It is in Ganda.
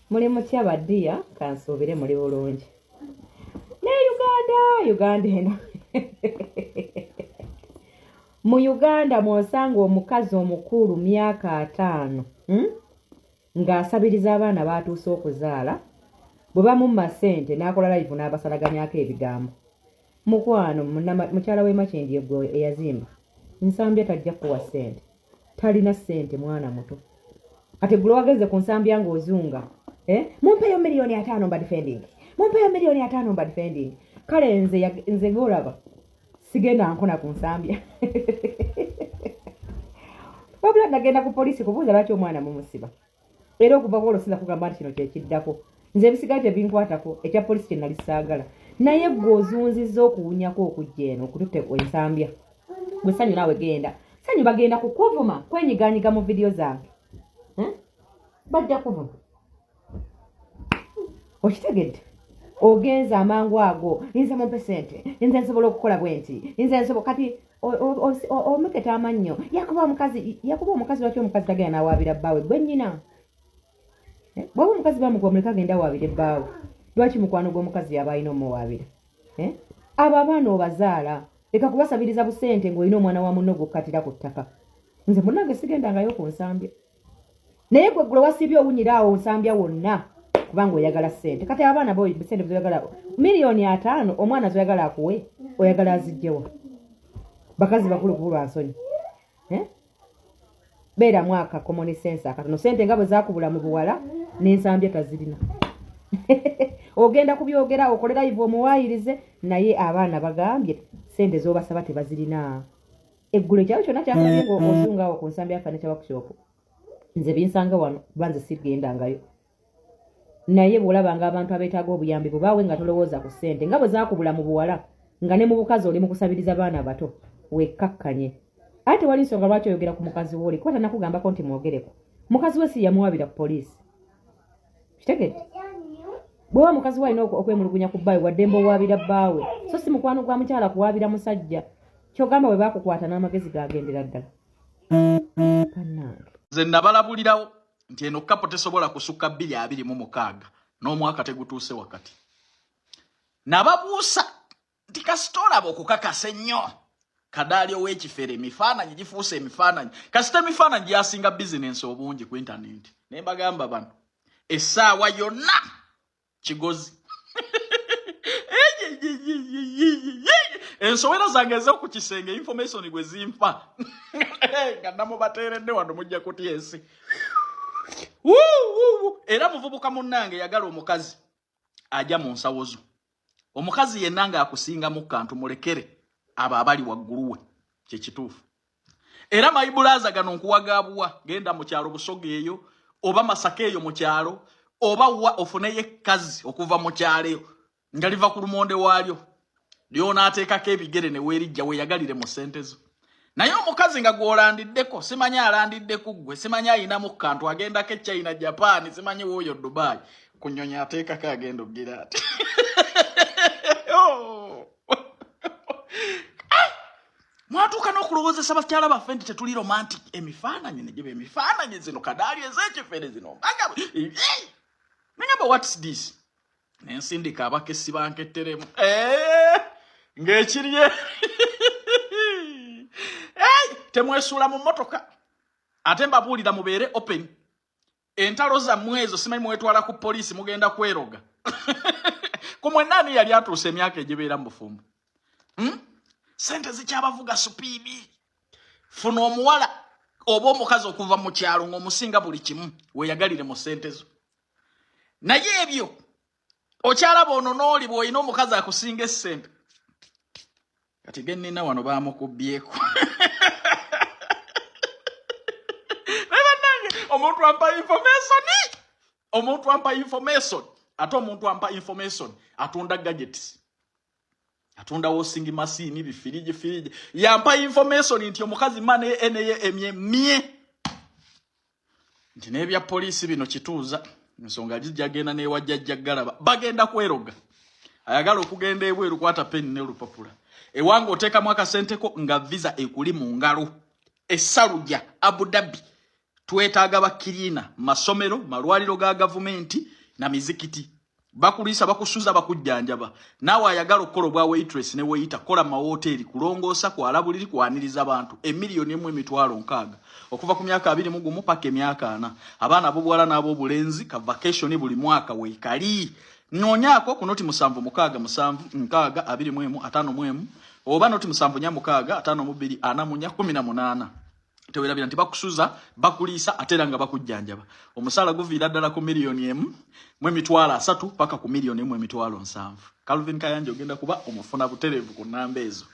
Muli mutya baddiya kansuubire muli bulungi. Ne Uganda eno. Mu Uganda mwosanga omukazi omukulu myaka 5 ng'asabiriza abaana batuuse okuzaala bwe bamumma ssente n'akola live n'abasalaganyako ebigambo. Mukwano mukyala w'e Makindi eggo eyazimba nsambya tajja kuwa ssente, talina ssente mwana muto. Ate gwe wageze ku nsambya ng'ozunga mumpeyo miliyoni 5 mba defending, mumpeyo miliyoni 5 mba defending. Kale nze golaba sigenda nkona ku nsambya. Wabula nagenda ku polisi kubuuza lwaki omwana mumusiba. Era okuva kwolwo sinza kugamba nti kino kyekiddako. Nze ebisigaye tebinkwatako, ekya polisi kye nali saagala. Naye gwe ozunzizza okuwunyako okujja eno okututte ensambya. Gwe Sanyu naawe genda. Sanyu bagenda kukuvuma kwenyiganyiga mu vidiyo zange. Bajja kuvuma. Okitegedde? Ogenza amangu ago, nze mumpe ssente, nze nsobola okukola bwenti, nze nsobola kati omuketa amannyo. Yakuba omukazi lwaki omukazi tagenda n'awaabira bbaawe gwe nnyina? Bw'aba omukazi bamugwa muleka agenda awaabire bbaawe. Lwaki mukwano gw'omukazi yaba alina omuwaabira? Abo abaana obazaala, leka kubasabiriza busente ng'olina omwana wa munno gw'okkatira ku ttaka. Nze munnange sigendangayo ku nsambya. Naye gwe gwe wasibye owunyiraawo nsambya wonna kubanga oyagala ssente. Kati abaana bo ssente zoyagala miliyoni 5 omwana zoyagala akuwe, oyagala azijjewa. Bakazi bakulu kubulwa nsonyi. Beera mwaka common sense akatono. Ssente nga bwe zaakubula mu buwala n'ensambya tazirina. Ogenda kubyogera okolera live omuwaayirize naye abaana bagambye ssente z'obasaba tebazirina. Eggulo ekyawo kyonna kyafanye ng'ozungawo ku nsambya furniture workshop. Nze binsanga wano banze sigendangayo. Naye bw'olabanga abantu abeetaaga obuyambi bwe nga tolowooza ku ssente nga bwe zaakubula mu buwala nga ne mu bukazi oli mu kusabiriza baana bato wekkakkanye. Ate wali nsonga lwaki oyogera ku mukazi w'oli kuba tannakugambako nti mwogereko. Mukazi we si yamuwabira ku poliisi. Kitegedde? Bw'oba mukazi we alina okwemulugunya ku bbaawe waddembe owaabira bbaawe so si mukwano gwa mukyala kuwaabira musajja. Kyogamba bwe baakukwata n'amagezi gagendera ddala. Nze nabalabulirawo nti eno kapo tesobola kusukka 226 n'omwaka tegutuuse wakati. Nababuusa nti kasitola bokukakasa ennyo kadaali ow'ekifere emifaananyi gifuuse emifaananyi kasita emifaananyi gyasinga bizinensi obungi ku intaneti. Ne mbagamba bano essaawa yonna kigozi. Ensowera zange ez'okukisenge information gwe zimpa nga namubateeredde wano mujja kutya ensi. Era muvubuka munnange yagala omukazi ajja mu nsawo zo. Omukazi yenna ng'akusinga mu kantu mulekere abo abali waggulu we kye kituufu. Era mayibulaaza gano nkuwagaabuwa genda mu kyalo Busoga eyo oba Masaka eyo mu kyalo oba wa ofuneyo ekkazi okuva mu kyalo eyo nga liva ku lumonde waalyo lyona ateekako ebigere ne weerijja weeyagalire mu ssente zo. Naye omukazi nga gw'olandiddeko simanyi alandidde ku ggwe simanyi ayinamu kantu agendako e China Japan simanyi w'oyo Dubai ku nnyonyi ateekako agenda ogira ati. Mwatuuka n'okulowoozesa bakyala baffe nti tetuli romantic. Emifaananyi ne giba emifaananyi zino kadaali ez'ekifere zino nagamba what's this? Nensindika abakessi banketteremu ng'ekirye temwesuula mu mmotoka ate mbabuulira mubeere open. Entalo zammwe ezo simanyi mwetwala ku poliisi mugenda kweroga. Ku mwennaani yali atuuse emyaka egibeera mu bufumbo. Sente zikyabavuga supiidi. Funa omuwala oba omukazi okuva mu kyalo ng'omusinga buli kimu weeyagalire mu ssente zo. Naye ebyo okyalaba ono n'oli bw'olina omukazi akusinga essente. Kati gennina wano baamukubyeko. Omuntu ampa information ate omuntu ampa information atunda gadgets atunda washing machine bifiriji yampa information nti omukazi mane eneye emye nti nebya poliisi bino kituuza nsonga gijagenda n'ewajjajja galaba bagenda kweroga ayagala okugenda ebweru kwata peni n'olupapula ewange oteekamu akasenteko nga visa ekuli mu ngalo Essaluja Abu Dhabi twetaaga bakirina masomero malwaliro ga gavumenti na mizikiti bakulisa bakusuza bakujjanjaba nawe ayagala okolo bwa waitress ne weita kola ma hoteli kulongosa kwa alabuliri kwaniriza abantu emiliyoni emwe mitwalo nkaga okuva ku myaka 20 paka emyaka 4 abaana bobwala nabo bulenzi ka vacation buli mwaka weikali nonyako kunoti musanvu mukaga musanvu nkaga 21 atano mwemu oba noti musanvu nya mukaga atano mubiri ana munya 18 tewera bina tibakusuza bakulisa ateranga bakujjanjaba omusala guvira ddala ku miliyoni emu mwe mitwala 3 paka ku miliyoni emu mitwalo 7 Calvin Kayanja ogenda kuba omufuna buterevu ku namba ezo